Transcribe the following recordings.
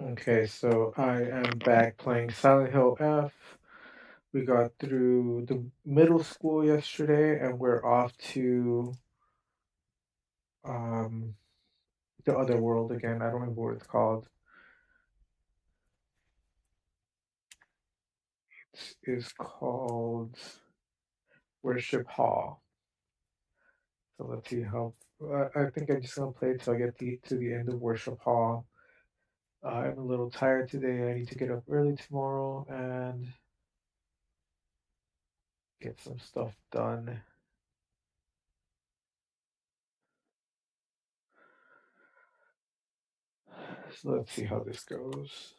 Okay, so I am back playing Silent Hill F. We got through the middle school yesterday, and we're off to um the other world again. I don't remember what it's called. It is called Worship Hall. So let's see how. I think I'm just gonna play till I get to the end of Worship Hall. I'm a little tired today. I need to get up early tomorrow and get some stuff done. So let's see how this goes.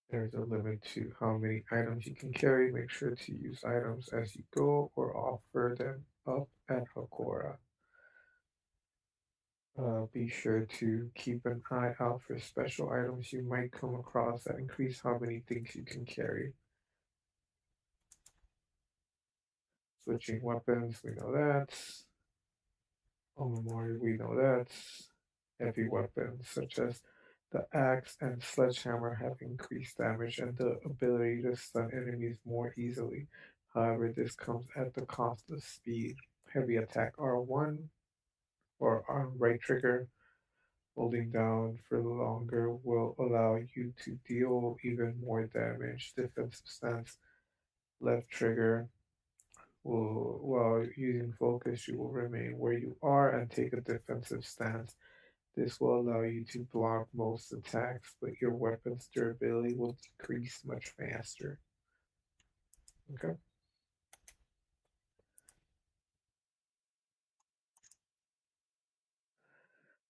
There's a limit to how many items you can carry. Make sure to use items as you go or offer them up at Hakora. Be sure to keep an eye out for special items you might come across that increase how many things you can carry. Switching weapons, we know that. Omamori, we know that. Heavy weapons such as the axe and sledgehammer have increased damage and the ability to stun enemies more easily. However, this comes at the cost of speed. Heavy attack R1 or on right trigger, holding down for longer will allow you to deal even more damage. Defensive stance, left trigger will, while using focus, you will remain where you are and take a defensive stance. This will allow you to block most attacks, but your weapon's durability will decrease much faster. Okay.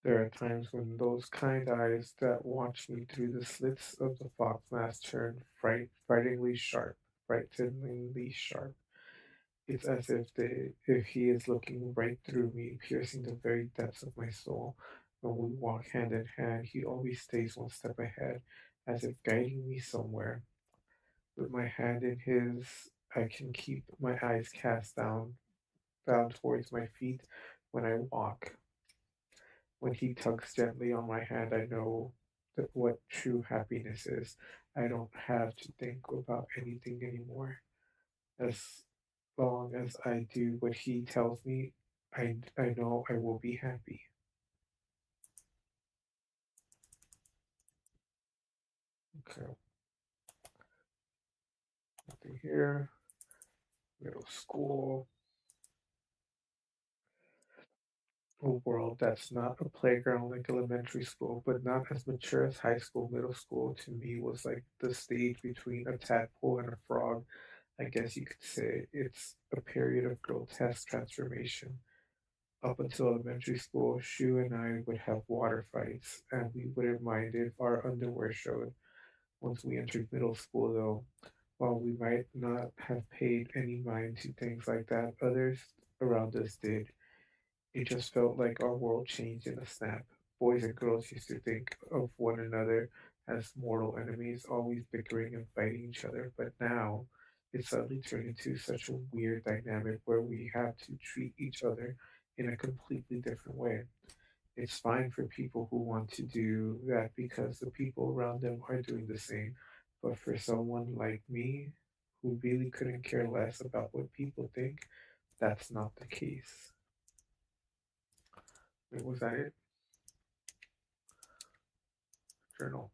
There are times when those kind eyes that watch me through the slits of the fox mask turn frighteningly sharp. Frighteningly sharp. It's as if he is looking right through me, piercing the very depths of my soul. When we walk hand in hand, he always stays one step ahead, as if guiding me somewhere. With my hand in his, I can keep my eyes cast down towards my feet when I walk. When he tugs gently on my hand, I know that what true happiness is. I don't have to think about anything anymore. As long as I do what he tells me, I know I will be happy. Okay, nothing here. Middle school. A world that's not a playground like elementary school, but not as mature as high school. Middle school to me was like the stage between a tadpole and a frog. I guess you could say it's a period of grotesque transformation. Up until elementary school, Shu and I would have water fights, and we wouldn't mind if our underwear showed. Once we entered middle school, though, while we might not have paid any mind to things like that, others around us did. It just felt like our world changed in a snap. Boys and girls used to think of one another as mortal enemies, always bickering and fighting each other, but now it suddenly turned into such a weird dynamic where we have to treat each other in a completely different way. It's fine for people who want to do that because the people around them are doing the same, but for someone like me, who really couldn't care less about what people think, that's not the case. Wait, was that it? Journal.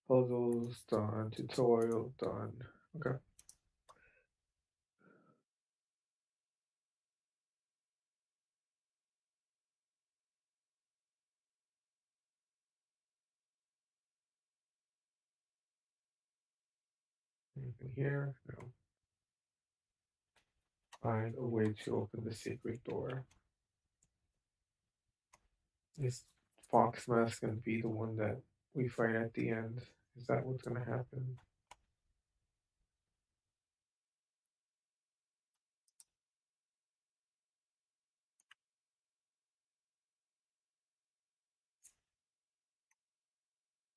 Puzzles done. Tutorial done. Okay. Anything here? No. Find a way to open the secret door. Is Fox Mask gonna be the one that we fight at the end? Is that what's gonna happen?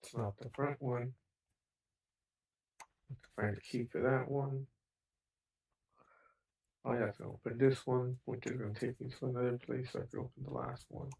That's not the front one. Find the key for that one. I have to open this one, which is going to take me to another place so I can open the last one.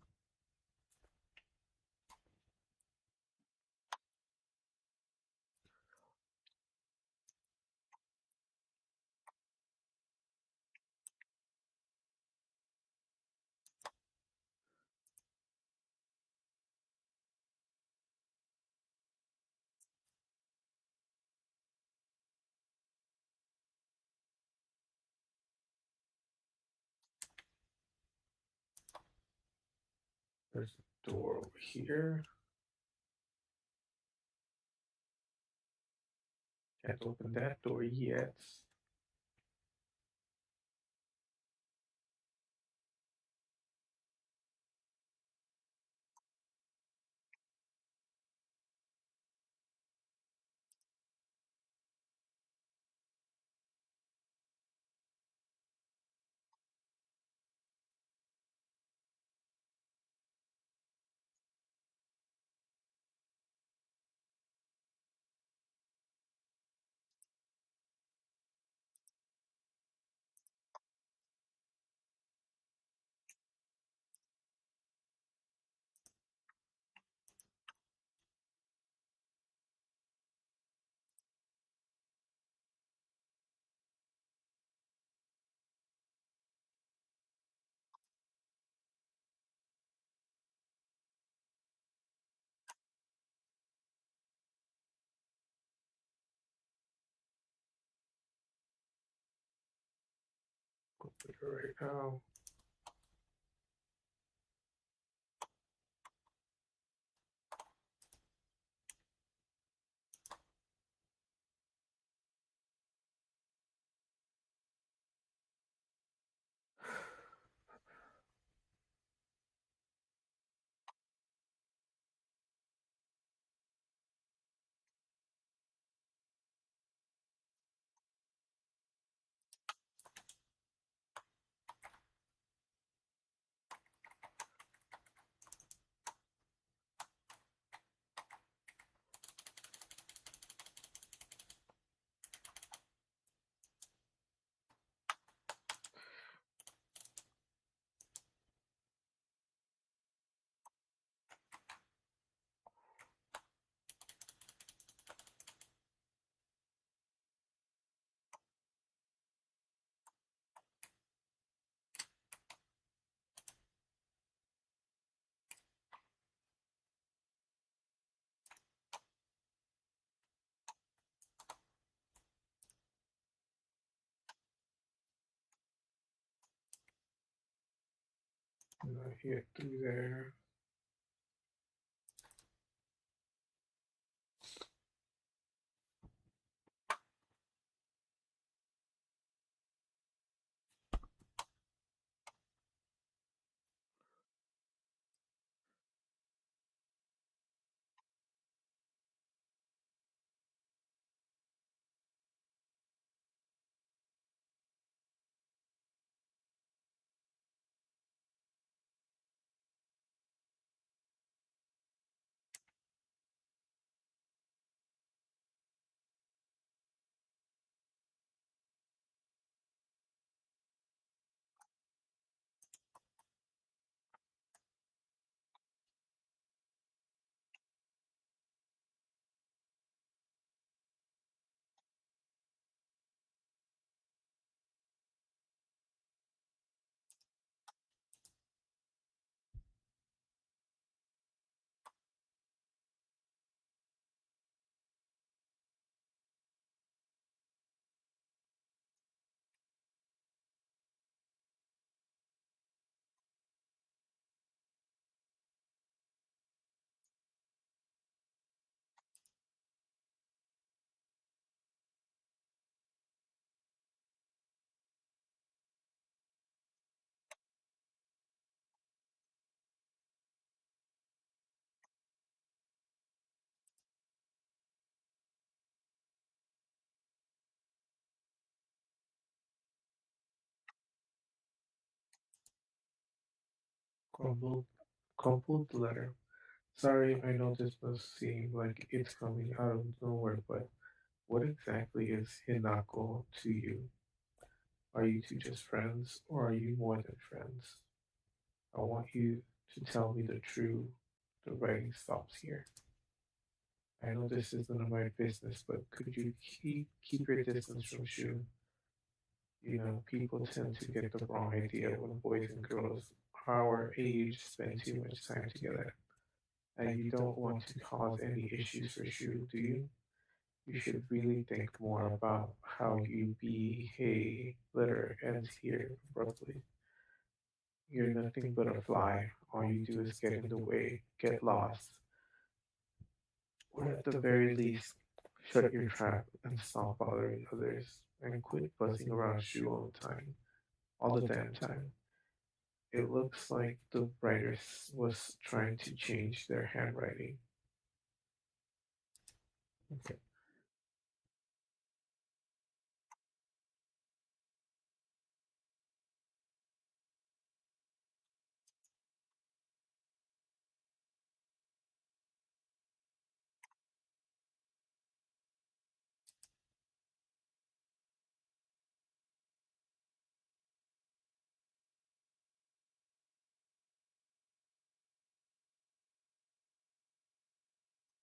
There's a door over here. Can't open that door yet. Open it right now. Not here through there. Crumbled, crumpled letter. Sorry, I know this must seem like it's coming out of nowhere, but what exactly is Hinako to you? Are you two just friends, or are you more than friends? I want you to tell me the truth. The writing stops here. I know this is none of my business, but could you keep your distance from Shu? You know, people tend to get the wrong idea when boys and girls our age spend too much time together. And you don't want to cause any issues for Shu, do you? You should really think more about how you behave. Letter ends here abruptly. You're nothing but a fly. All you do is get in the way, get lost, or at the very least, shut your trap and stop bothering others and quit buzzing around Shu all the damn time. It looks like the writers was trying to change their handwriting. Okay,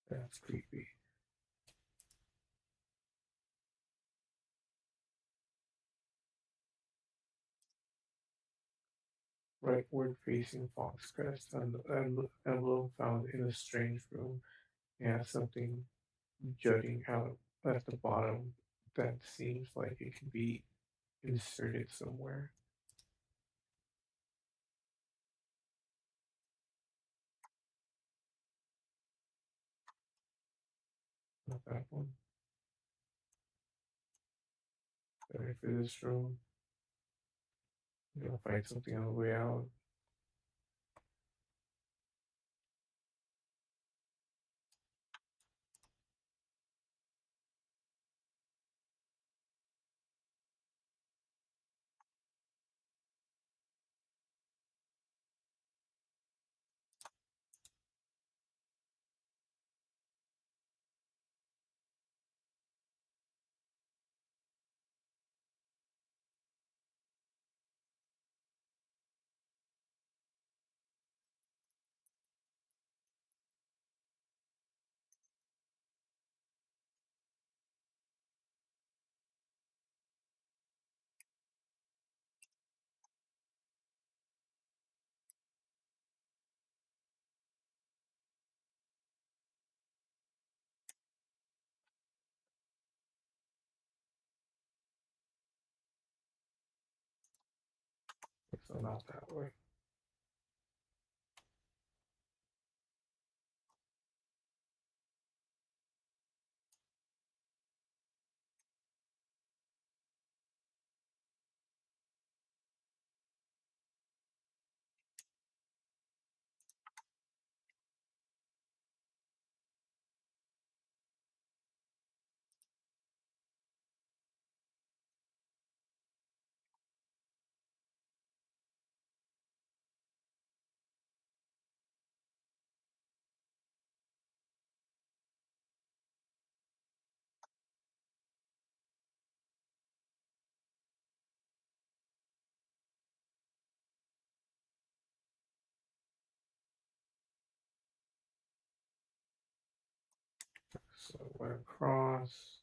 that's creepy. Rightward facing Foxcrest and envelope found in a strange room. It has something jutting out at the bottom that seems like it could be inserted somewhere. Not that one. Better for this room. I'm gonna find something on the way out. So not that way. So I went across.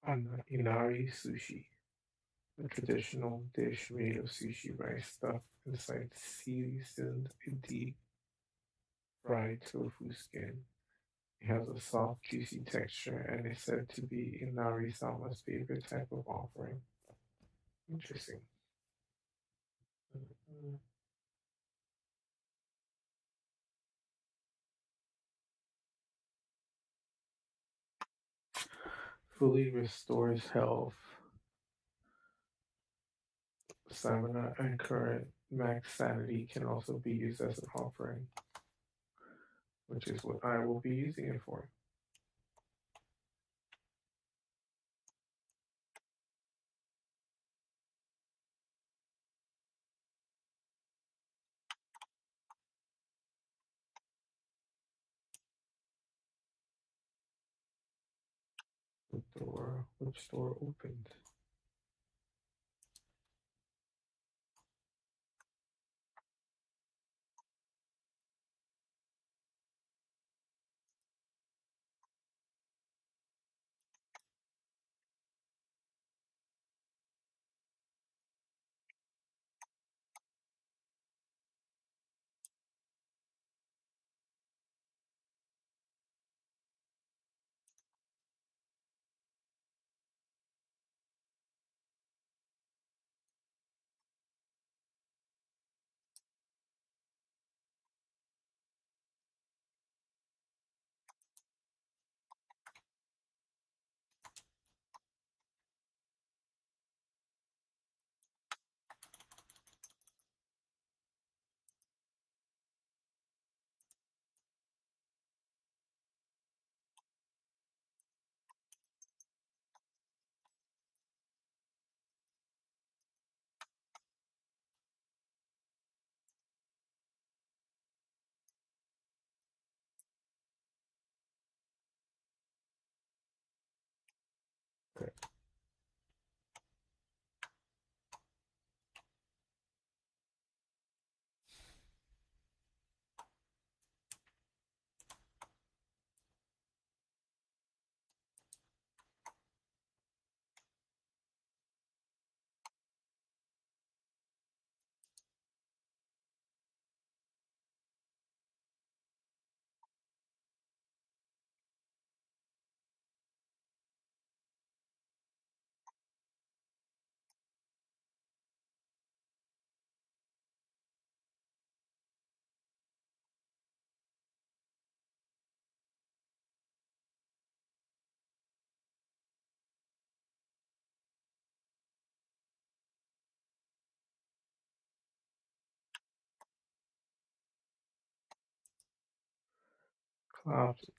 Inari sushi, a traditional dish made of sushi rice stuffed inside seasoned deep fried tofu skin. It has a soft, juicy texture and is said to be Inari-sama's favorite type of offering. Interesting. Mhm. Fully restores health, stamina, and current max sanity can also be used as an offering, which is what I will be using it for. Which door opened?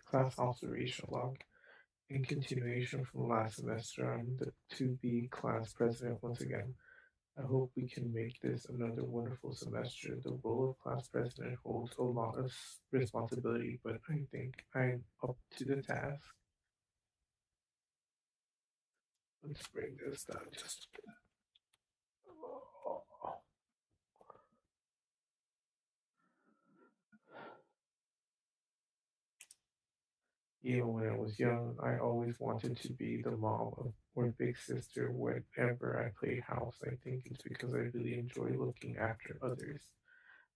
Class observation log. In continuation from last semester, I'm the to be class president once again. I hope we can make this another wonderful semester. The role of class president holds a lot of responsibility, but I think I'm up to the task. Let's bring this down just a bit. Oh. Even when I was young, I always wanted to be the mom or big sister whenever I played house. I think it's because I really enjoy looking after others.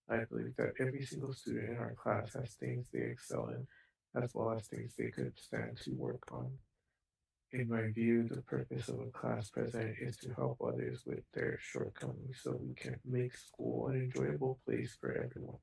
I believe that every single student in our class has things they excel in, as well as things they could stand to work on. In my view, the purpose of a class president is to help others with their shortcomings so we can make school an enjoyable place for everyone.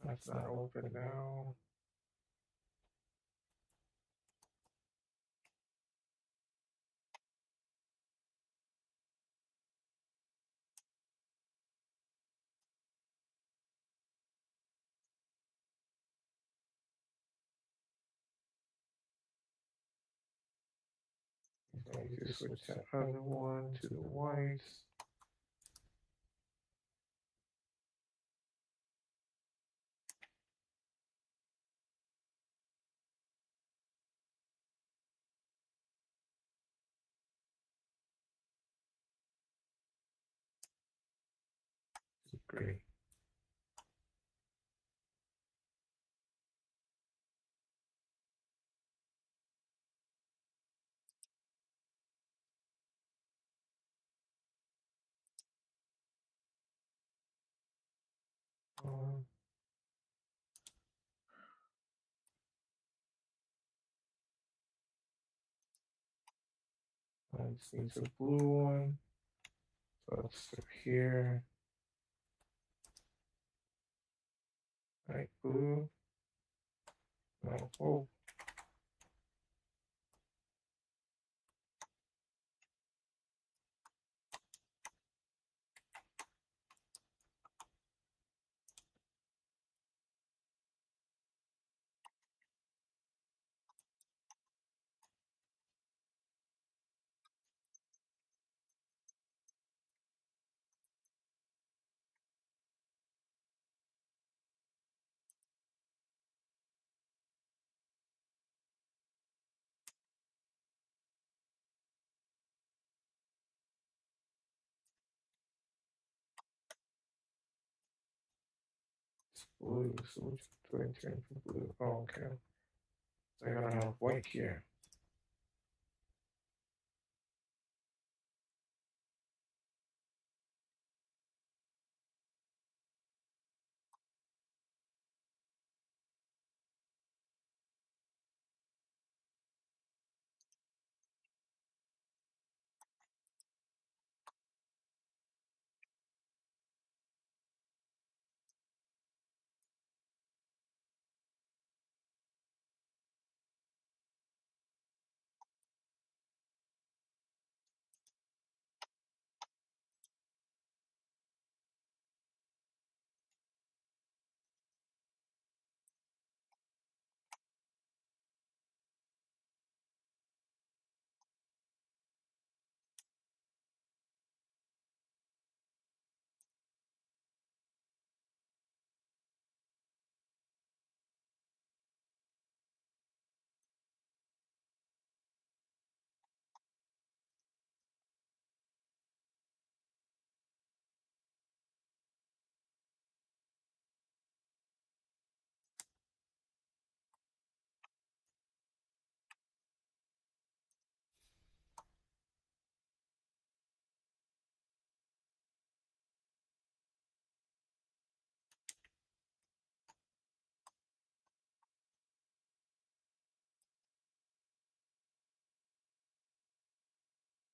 That's not open now. So you can switch that other one to the whites. Great. Um, I just need a blue one. So let's go here. Right, blue. No, oh, it's blue. So which do I turn for blue? Oh, okay. So I gotta have white here.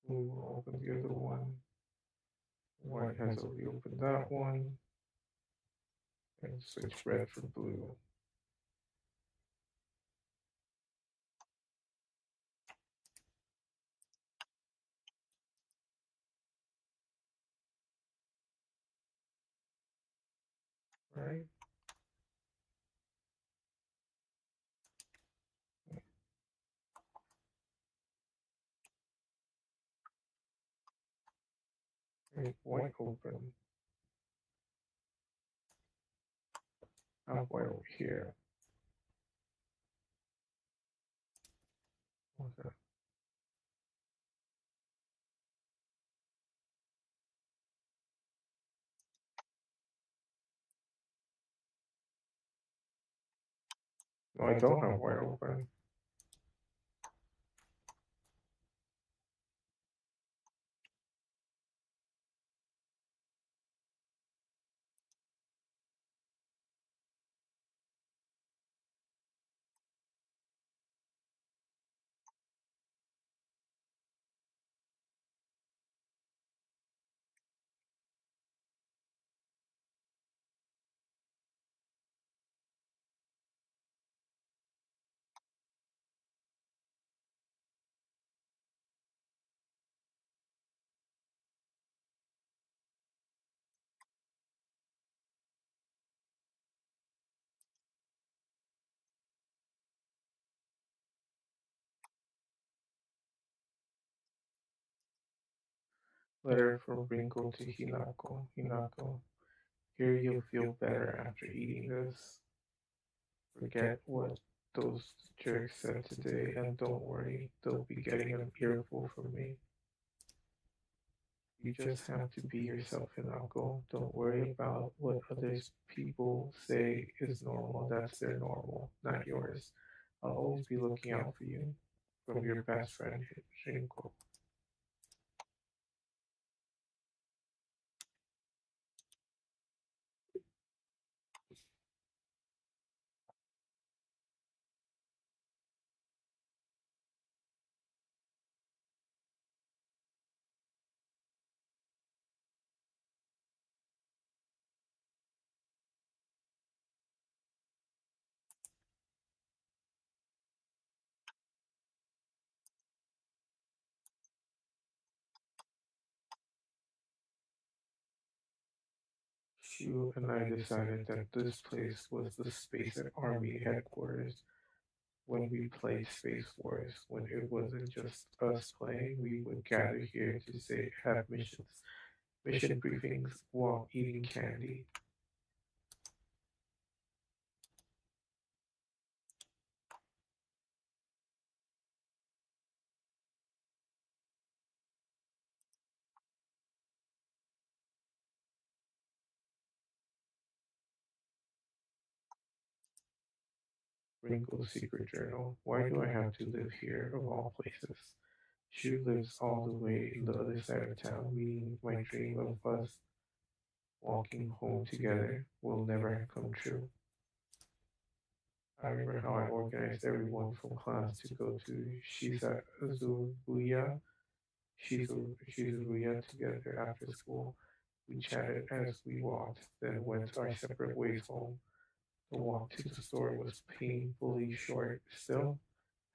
Blue will open the other one. White has already opened that one. And switch red for blue. Right? Right, white open. Have white over here. Okay. No, I don't have white open. Letter from Wrinkle to Hinako. Hinako, here you'll feel better after eating this. Forget what those jerks said today, and don't worry, they'll be getting an earful from me. You just have to be yourself, Hinako. Don't worry about what others people say is normal. That's their normal, not yours. I'll always be looking out for you. From your best friend, Shinko. Shu and I decided that this place was the Space Army headquarters when we played Space Wars. When it wasn't just us playing, we would gather here to say have mission briefings while eating candy. Wrinkle's secret journal. Why do I have to live here of all places? Shu lives all the way in the other side of town, meaning my dream of us walking home together will never come true. I remember how I organized everyone from class to go to Shizuruya together after school. We chatted as we walked, then went our separate ways home. The walk to the store was painfully short. Still,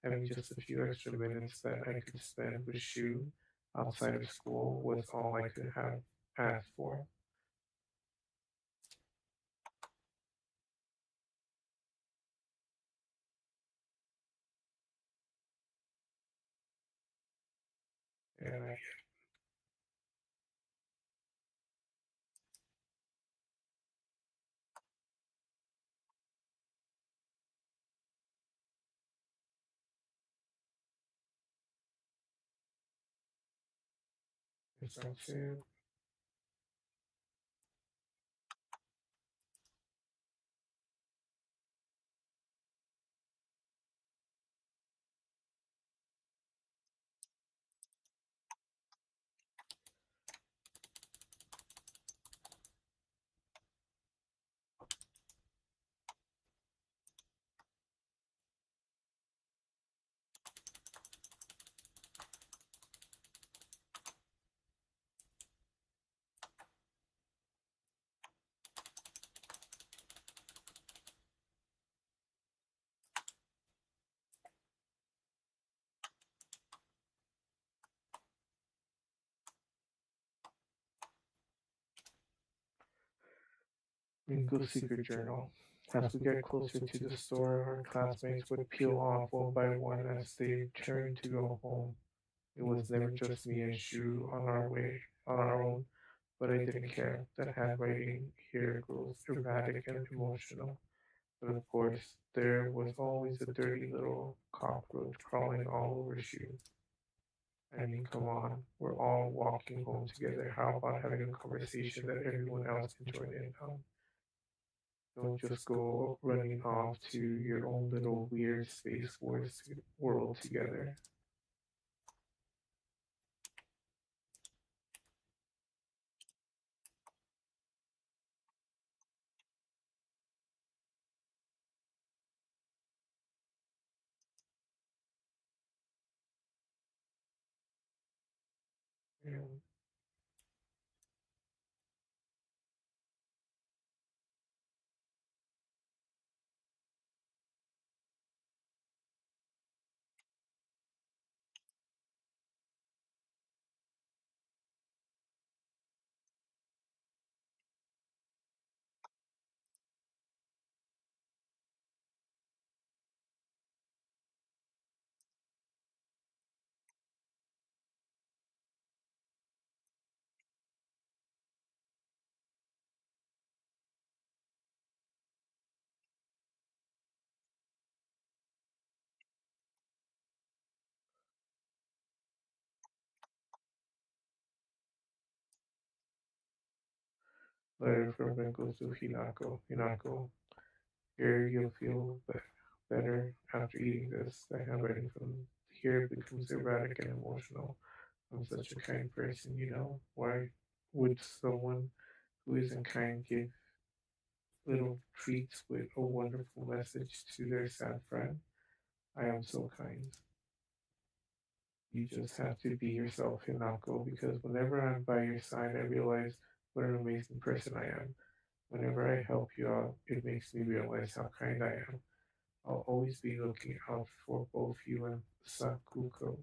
having just a few extra minutes that I could spend with Shu outside of school was all I could have asked for. And I guess I'll say Ringo's secret journal. As we get closer to the store, our classmates would peel off one by one as they turned to go home. It was never just me and Shu on our own, but I didn't care. That handwriting here grows erratic and emotional. But of course, there was always a dirty little cockroach crawling all over Shu. I mean, come on, we're all walking home together. How about having a conversation that everyone else can join in on? Don't just go running off to your own little weird space wars world together. And Letter from Wrinkles to Hinako. Hinako, here you'll feel better after eating this. The handwriting from here becomes erratic and emotional. I'm such a kind person, you know. Why would someone who isn't kind give little treats with a wonderful message to their sad friend? I am so kind. You just have to be yourself, Hinako, because whenever I'm by your side, I realize what an amazing person I am. Whenever I help you out, it makes me realize how kind I am. I'll always be looking out for both you and Sakuko,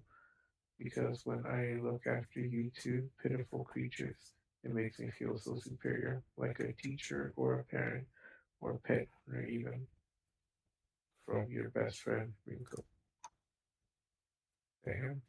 because when I look after you two pitiful creatures, it makes me feel so superior, like a teacher or a parent or a pet owner, even from your best friend, Rinko. Damn.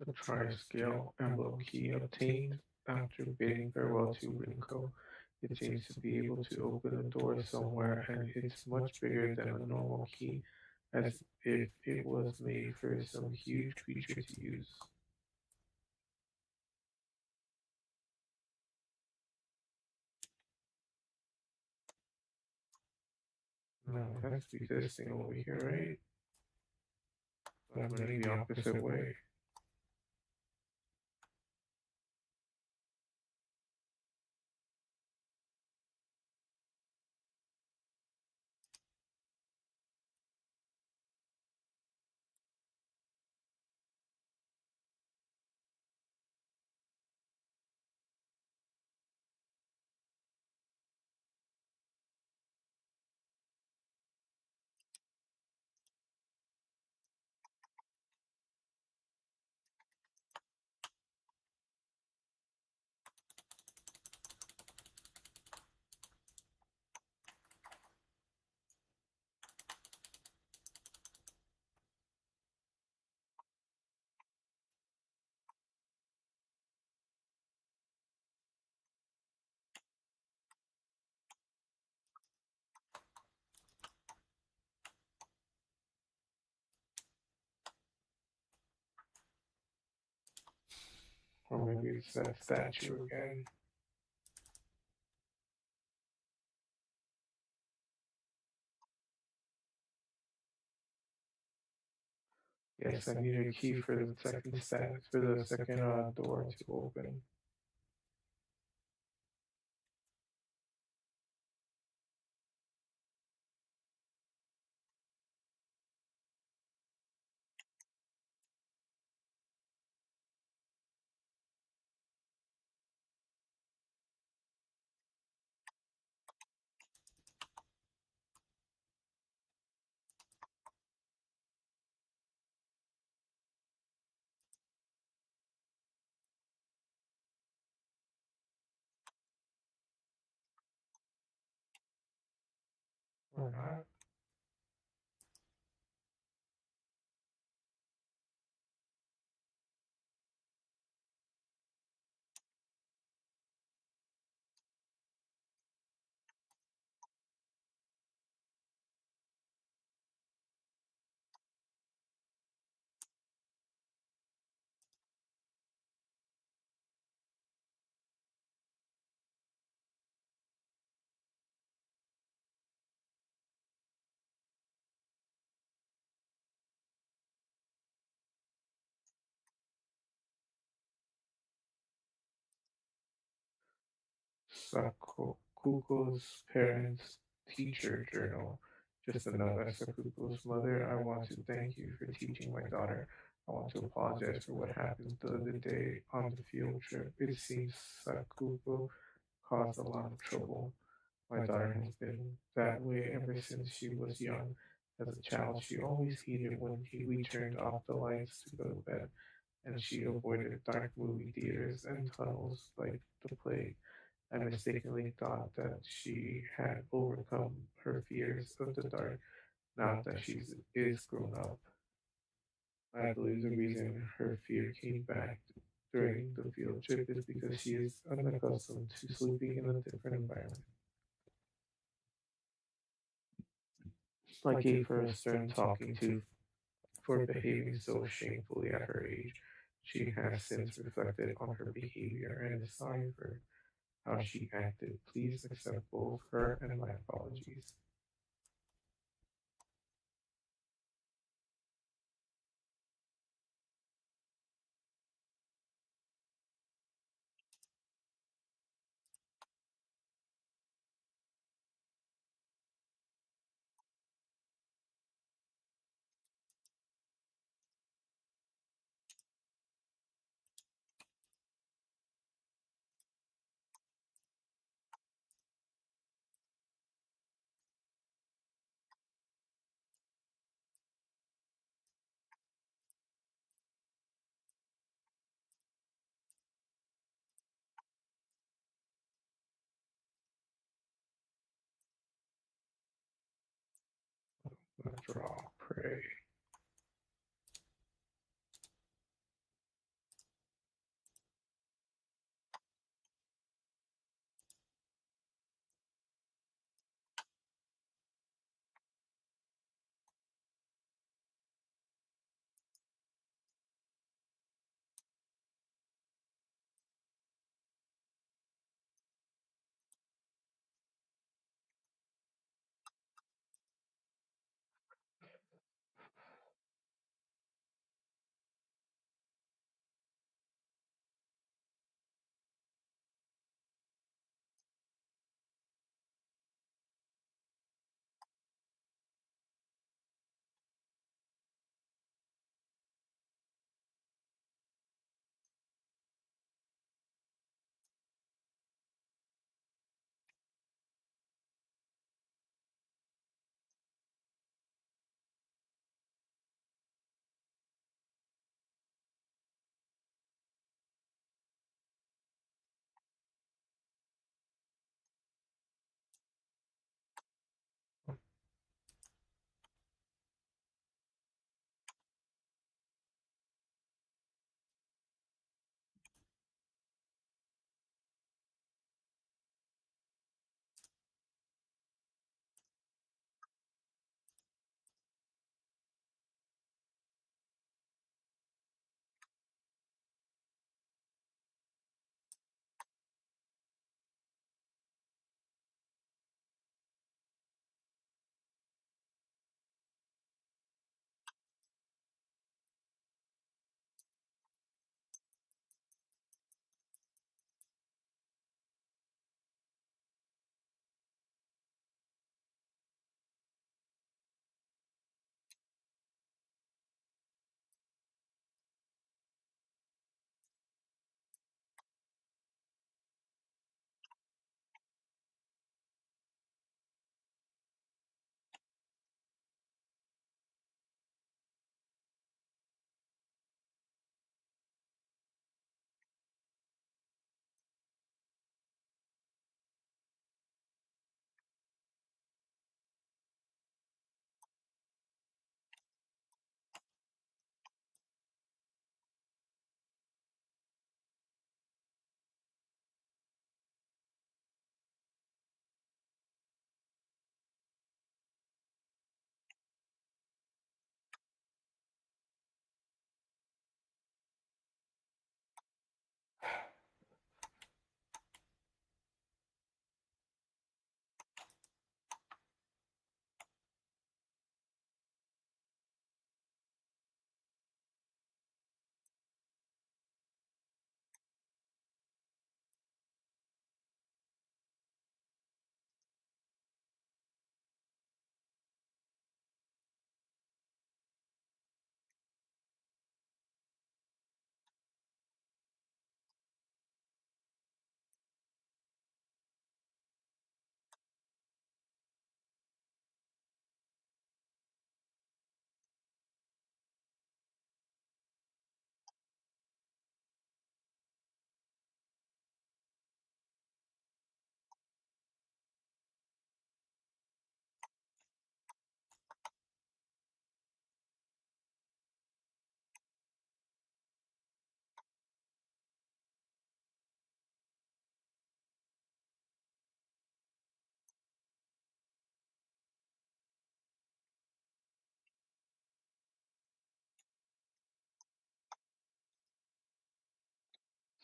The Tri-Scale Emblem key obtained after bidding farewell to Rinko. It seems to be able to open a door somewhere, and it's much bigger than a normal key, as if it was made for some huge creature to use. No, it has to be this thing over here, right? But I'm running the opposite way. Or maybe it's that statue again. Yes, I need a key for the second door to open. Or not. Sakuko's parents' teacher journal. Just a note, as Sakuko's mother, I want to thank you for teaching my daughter. I want to apologize for what happened the other day on the field trip. It seems Sakuko caused a lot of trouble. My daughter has been that way ever since she was young. As a child, she always hated when we turned off the lights to go to bed, and she avoided dark movie theaters and tunnels like the plague. I mistakenly thought that she had overcome her fears of the dark. Now that is grown up, I believe the reason her fear came back during the field trip is because she is unaccustomed to sleeping in a different environment. I gave her a stern talking to for behaving so shamefully at her age. She has since reflected on her behavior and is sorry for how she acted. Please accept both her and my apologies. Draw, pray.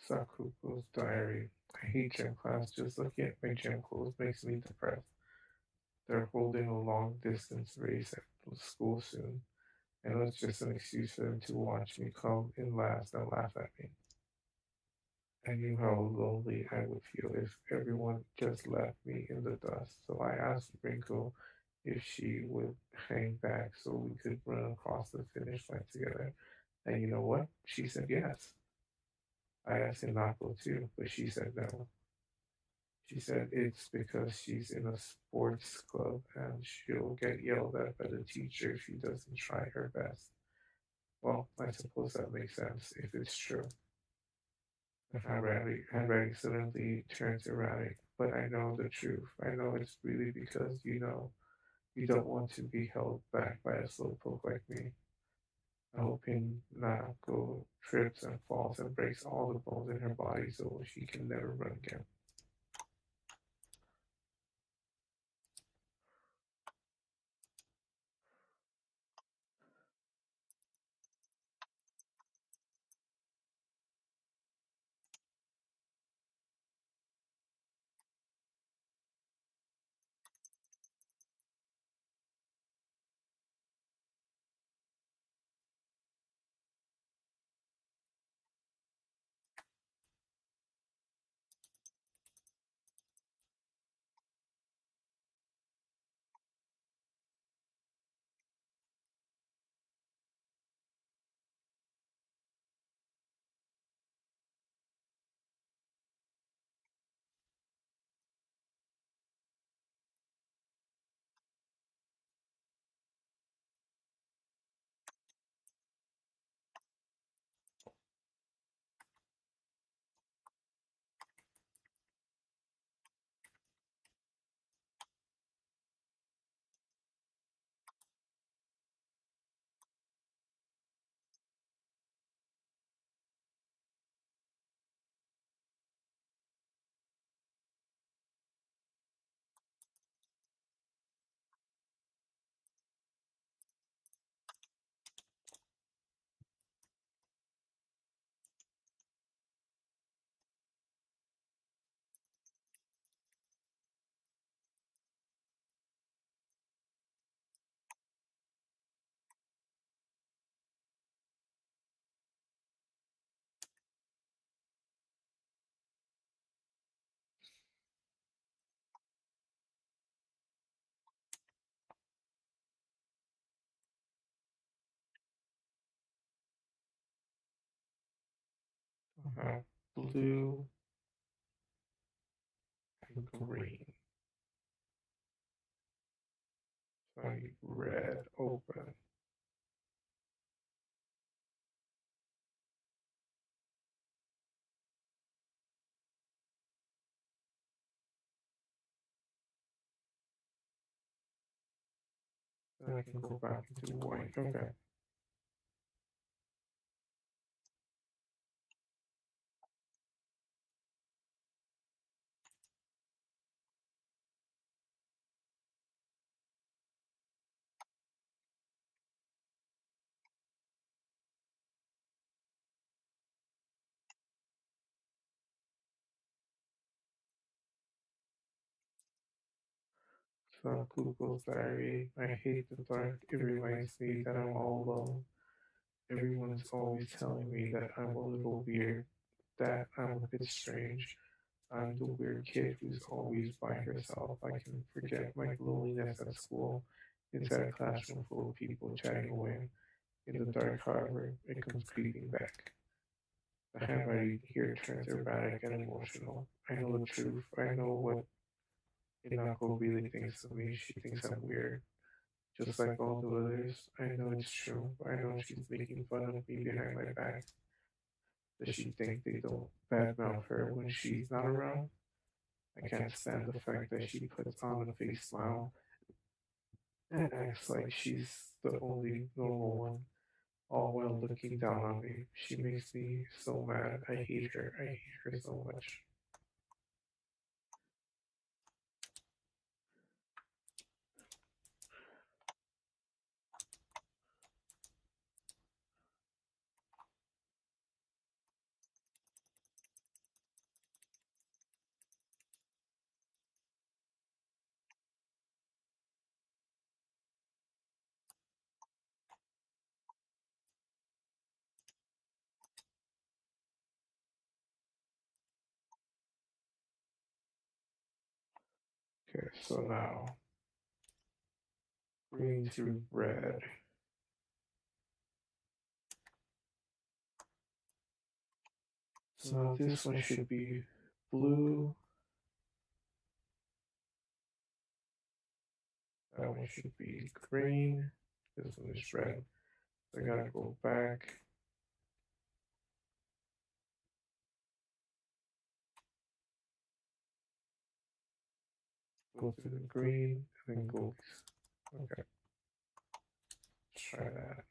Sakuko's diary. I hate gym class. Just looking at my gym clothes makes me depressed. They're holding a long distance race at school soon. I know it's just an excuse for them to watch me come in last and laugh at me. I knew how lonely I would feel if everyone just left me in the dust. So I asked Rinko if she would hang back so we could run across the finish line together. And you know what? She said yes. I asked Hinako too, but she said no. She said it's because she's in a sports club and she'll get yelled at by the teacher if she doesn't try her best. Well, I suppose that makes sense if it's true. The handwriting suddenly turns erratic, but I know the truth. I know it's really because you don't want to be held back by a slowpoke like me. I hope Hinako trips and falls and breaks all the bones in her body so she can never run again. Uh, Blue and green. So red open. Then I can go back into white. Okay. So Google's diary. I hate the dark. It reminds me that I'm all alone. Everyone's always telling me that I'm a little weird, that I'm a bit strange. I'm the weird kid who's always by herself. I can forget my loneliness at school, inside a classroom full of people chatting away. In the dark, however, it comes creeping back. The handwriting here turns erratic and emotional. I know the truth. I know what Inako really thinks of me. She thinks I'm weird. Just like all the others, I know it's true. I know she's making fun of me behind my back. Does she think they don't badmouth her when she's not around? I can't stand the fact that she puts on a fake smile and acts like she's the only normal one, all while looking down on me. She makes me so mad. I hate her. I hate her so much. Okay, so now green to red. So now this one should be blue. That one should be green. This one is red. So I gotta go back. Go to the green and then go. Okay, let's try that.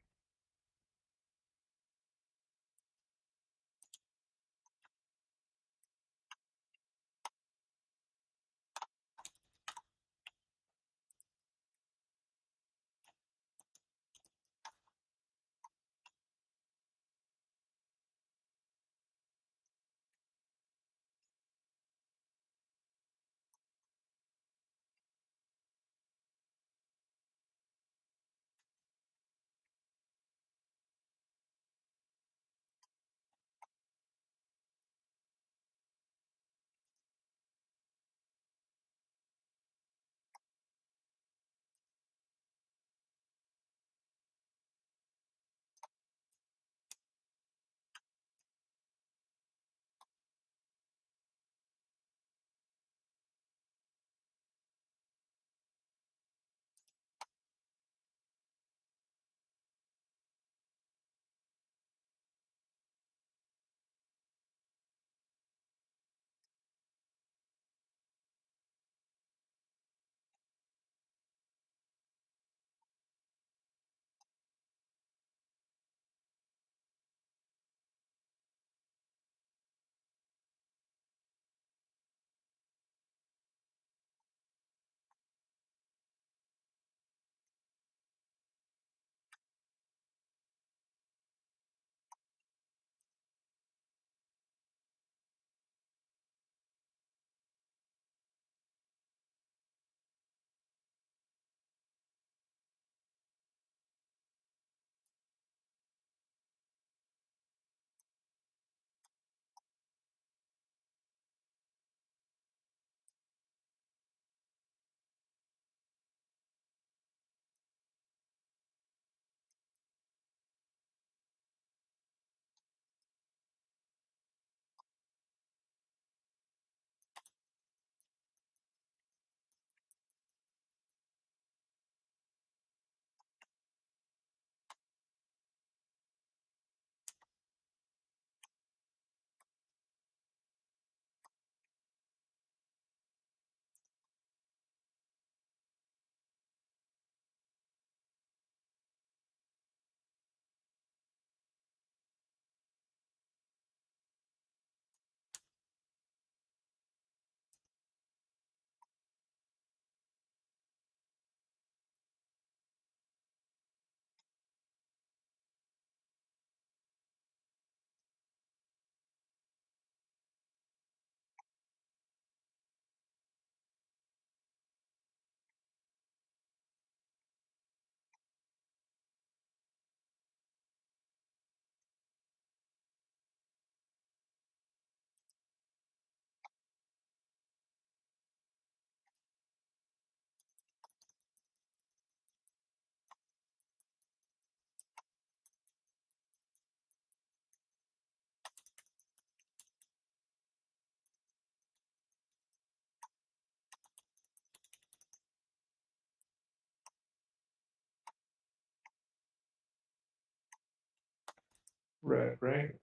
Red, right?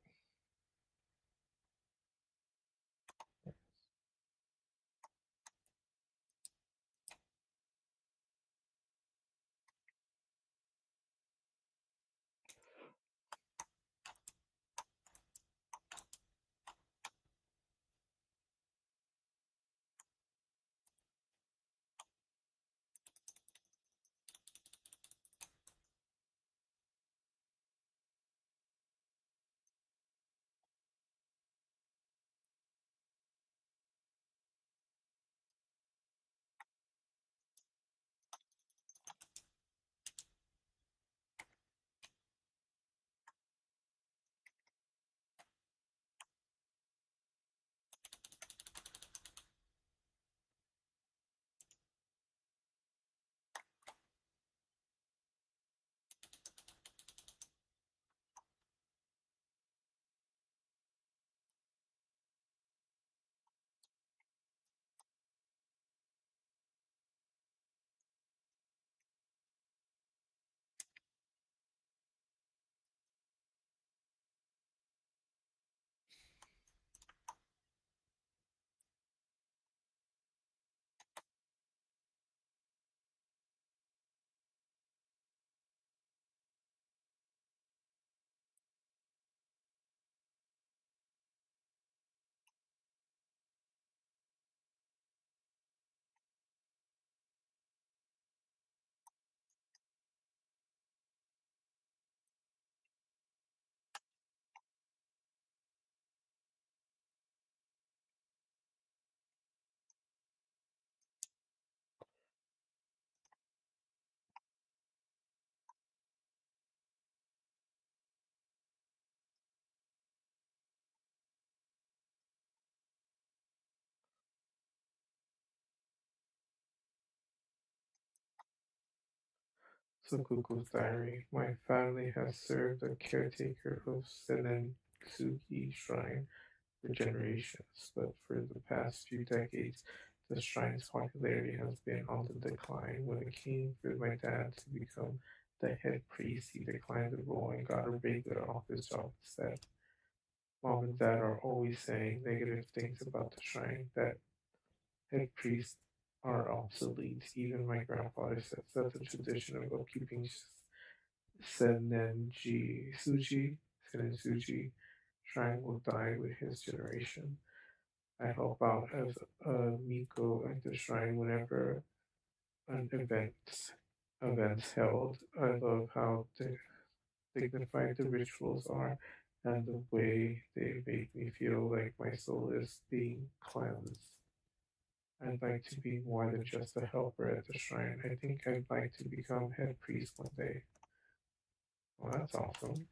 Sakuko's diary. My family has served as caretaker of Senensugi Shrine for generations, but for the past few decades, the shrine's popularity has been on the decline. When it came for my dad to become the head priest, he declined the role and got a regular office job instead. Mom and dad are always saying negative things about the shrine, that head priests are obsolete. Even my grandfather says that the tradition of upkeeping Senensuji shrine will die with his generation. I help out as a Miko at the shrine whenever an events held. I love how dignified the rituals are and the way they make me feel like my soul is being cleansed. I'd like to be more than just a helper at the shrine. I think I'd like to become head priest one day. Well, that's awesome.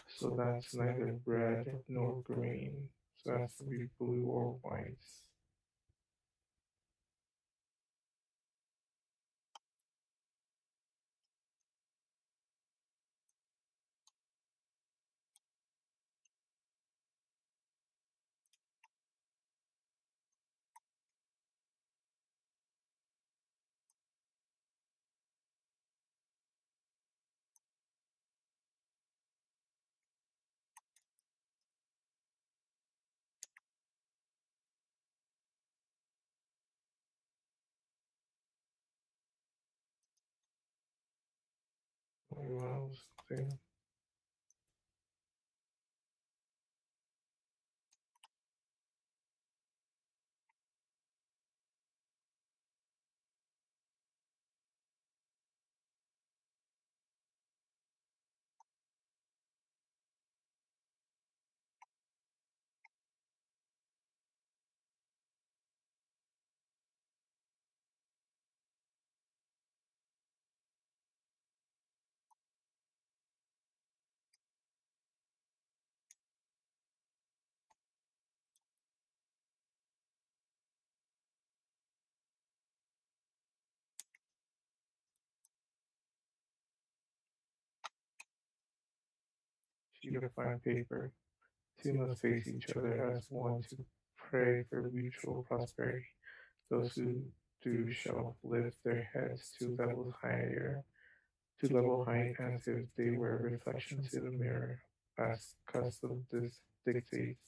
So that's neither red nor green. So that's to be blue or white. Well, something. sheet of fine paper. Two must face each other as one to pray for mutual prosperity. Those who do shall lift their heads to level height as if they were reflections in a mirror, as custom dictates.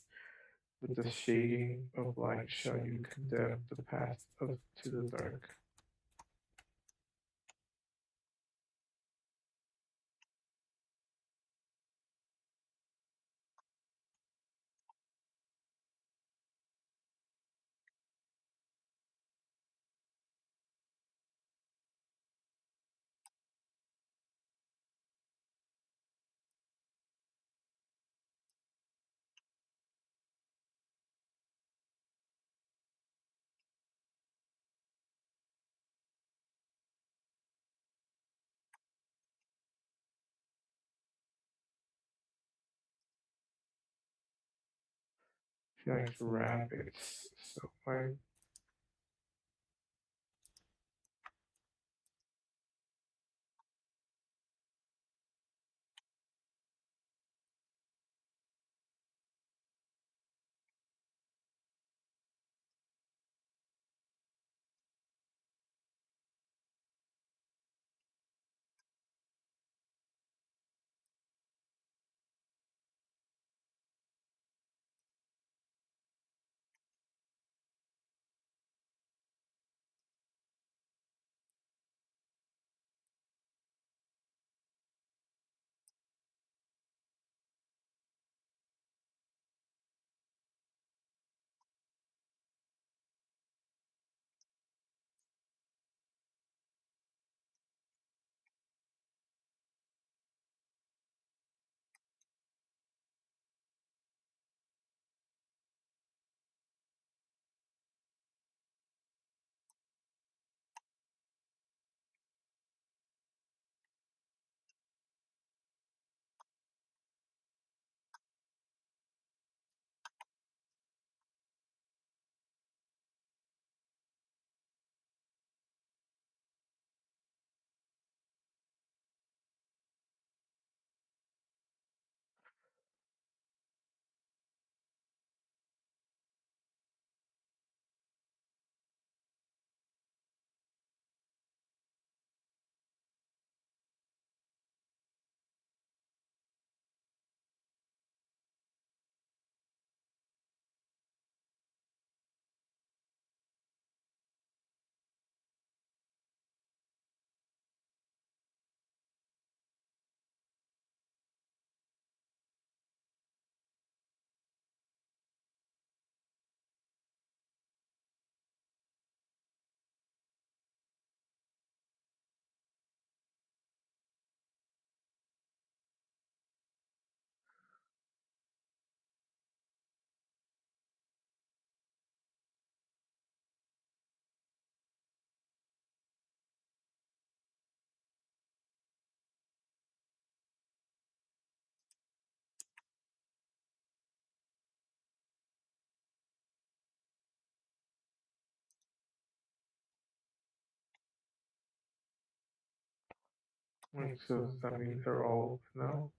With the shading of light shall you condemn the path to the dark. She likes rabbits, so I like so does that mean they're all open now?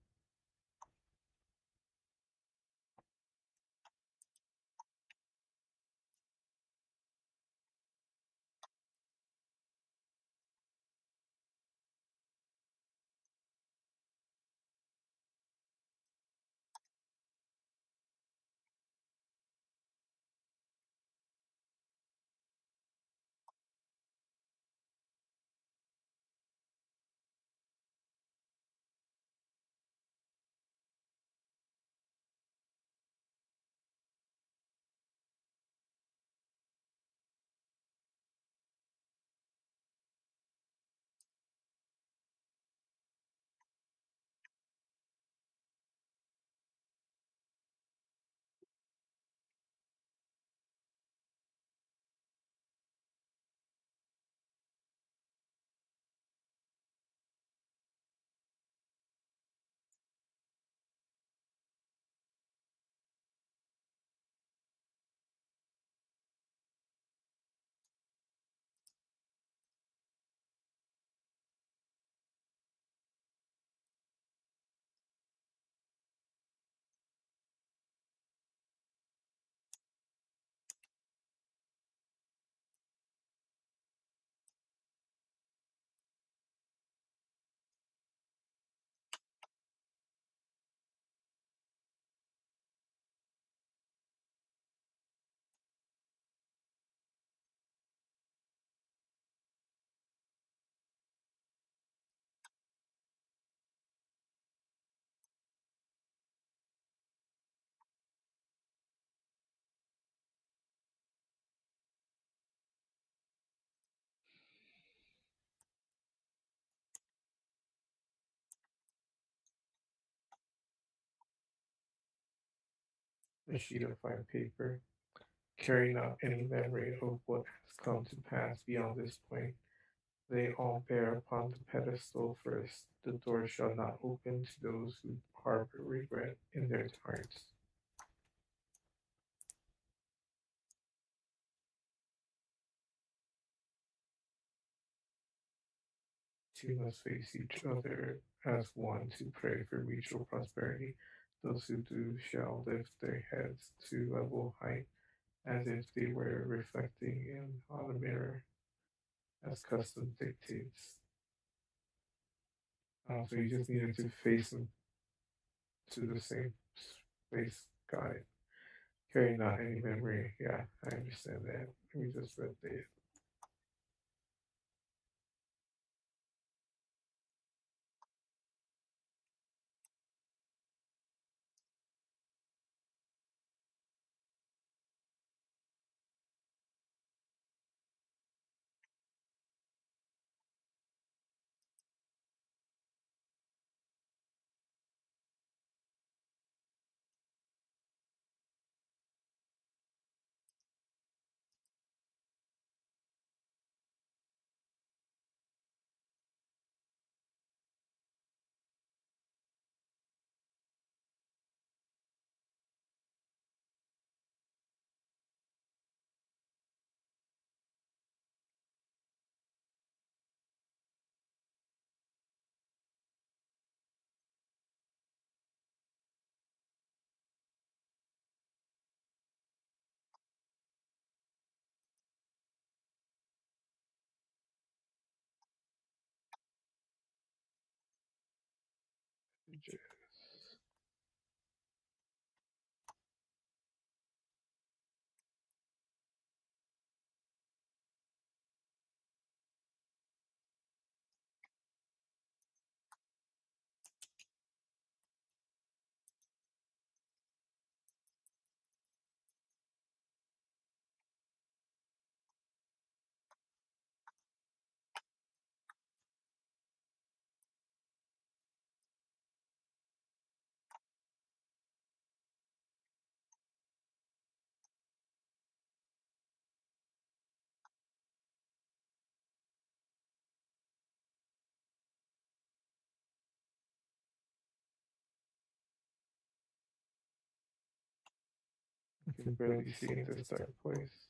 a sheet of fine paper, carrying out any memory of what has come to pass beyond this point. They all bear upon the pedestal first. The door shall not open to those who harbor regret in their hearts. Two must face each other as one to pray for mutual prosperity. Those who do shall lift their heads to level height as if they were reflecting in on a mirror, as custom dictates. So you just needed to face them to the same place. Got it. Carry not any memory. Yeah, I understand that. We just read that. You can barely see in this dark place.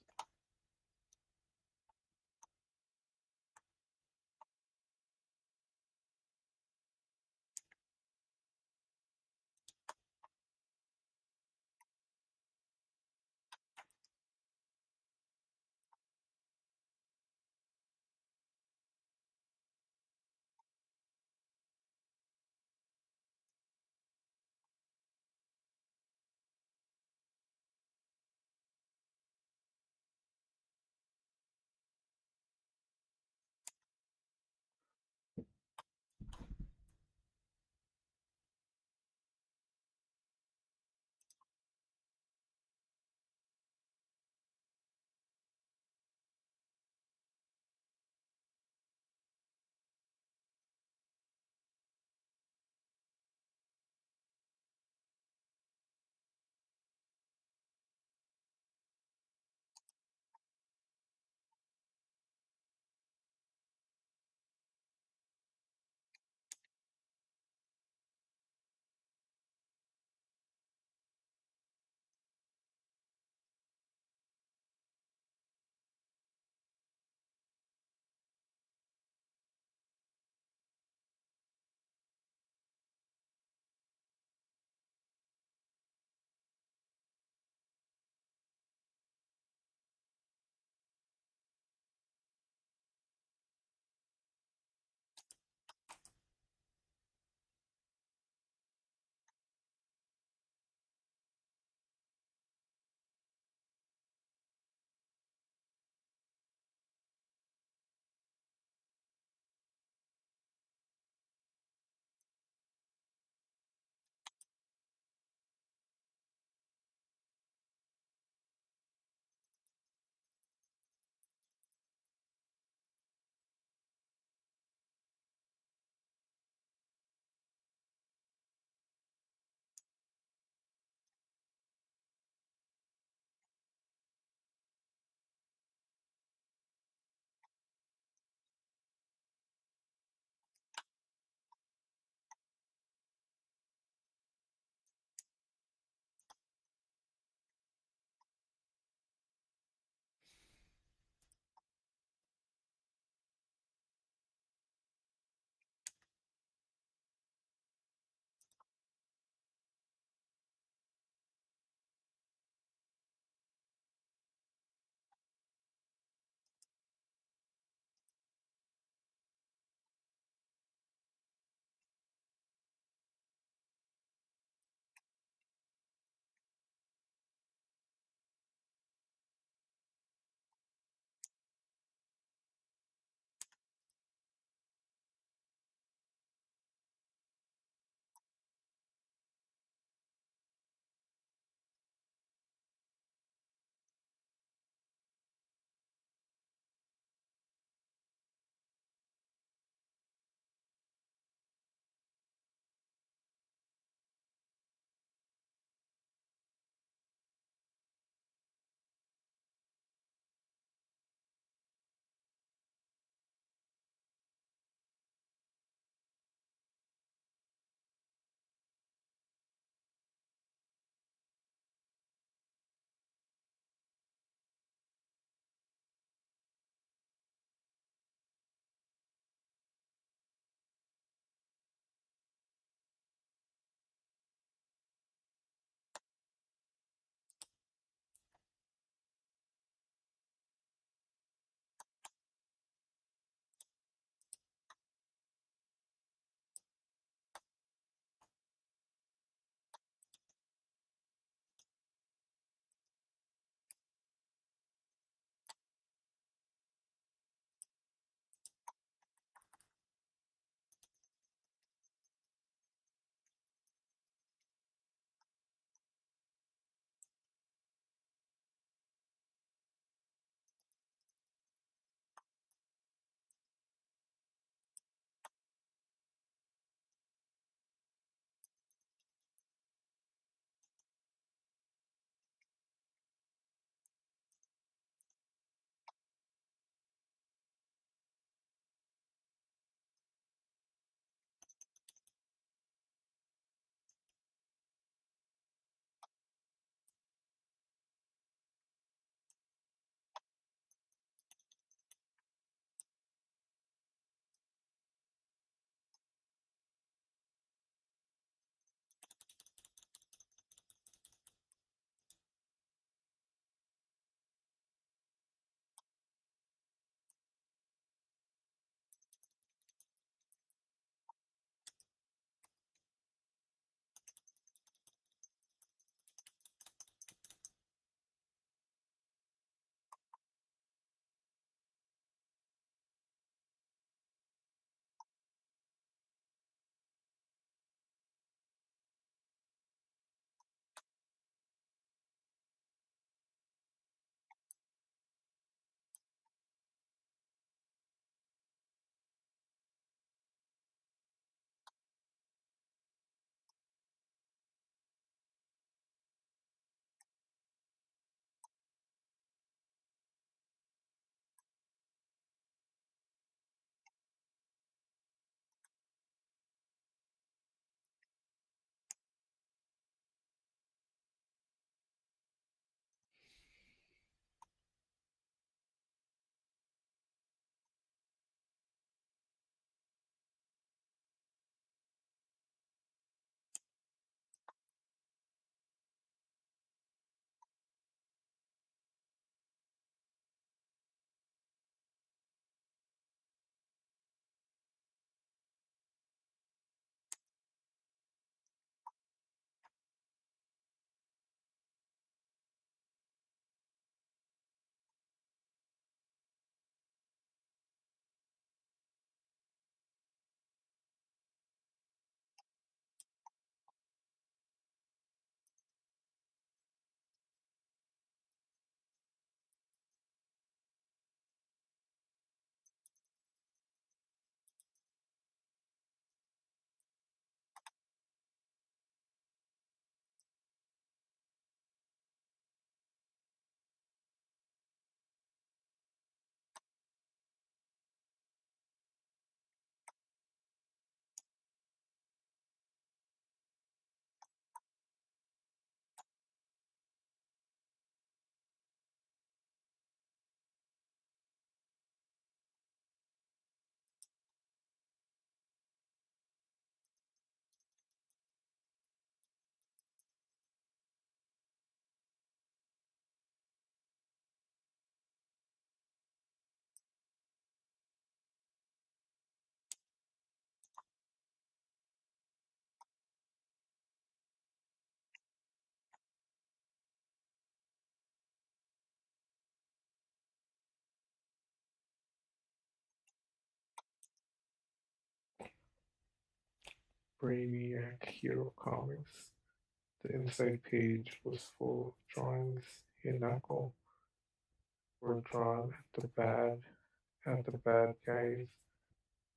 Brainiac Hero Comics. The inside page was full of drawings. Hinako were drawn at the bad guys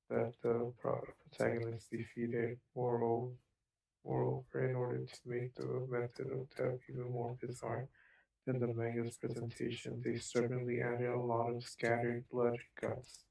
that the protagonist defeated. Moreover, in order to make the method of death even more bizarre than the manga's presentation, they stubbornly added a lot of scattered blood and guts.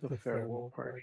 the farewell party.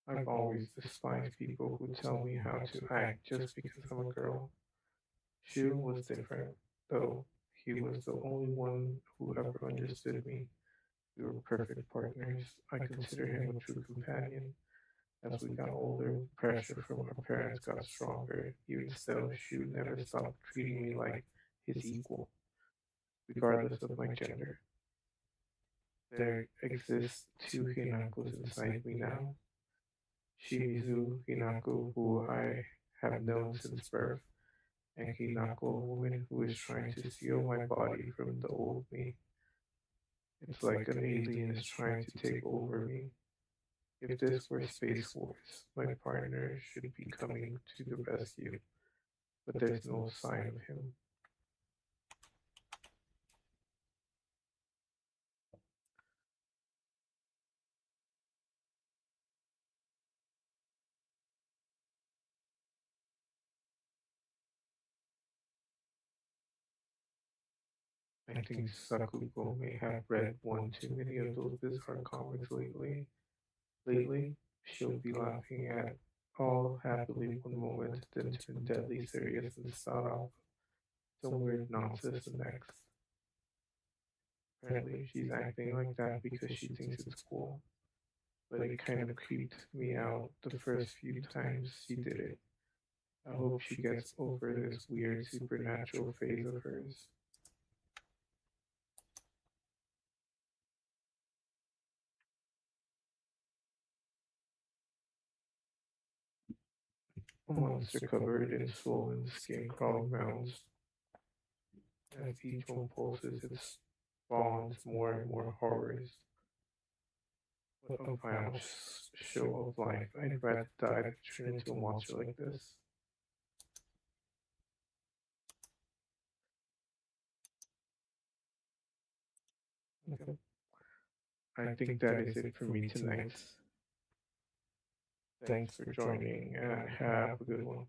I've always despised people who tell me how to act just because I'm a girl. Shu was different, though. He was the only one who ever understood me. We were perfect partners. I consider him a true companion. As we got older, the pressure from our parents got stronger. Even still, Shu never stopped treating me like his equal, regardless of my gender. There exists two Hinakos inside me now. Shimizu Hinako, who I have known since birth, and Hinako, a woman who is trying to steal my body from the old me. It's like an alien is trying to take over me. If this were Space Wars, my partner should be coming to the rescue, but there's no sign of him. I think Sakuko may have read one too many of those bizarre comics lately. She'll be laughing at all happily one moment, then turn deadly serious and start off some weird nonsense the next. Apparently, she's acting like that because she thinks it's cool, but it kind of creeped me out the first few times she did it. I hope she gets over this weird supernatural phase of hers. A monster covered in swollen skin crawling mounds. As each one pulses, it spawns more and more horrors. What a vile show of life. I'd rather die than turn into a monster like this. Okay. I think that is it for me tonight. Thanks for joining and have a good one.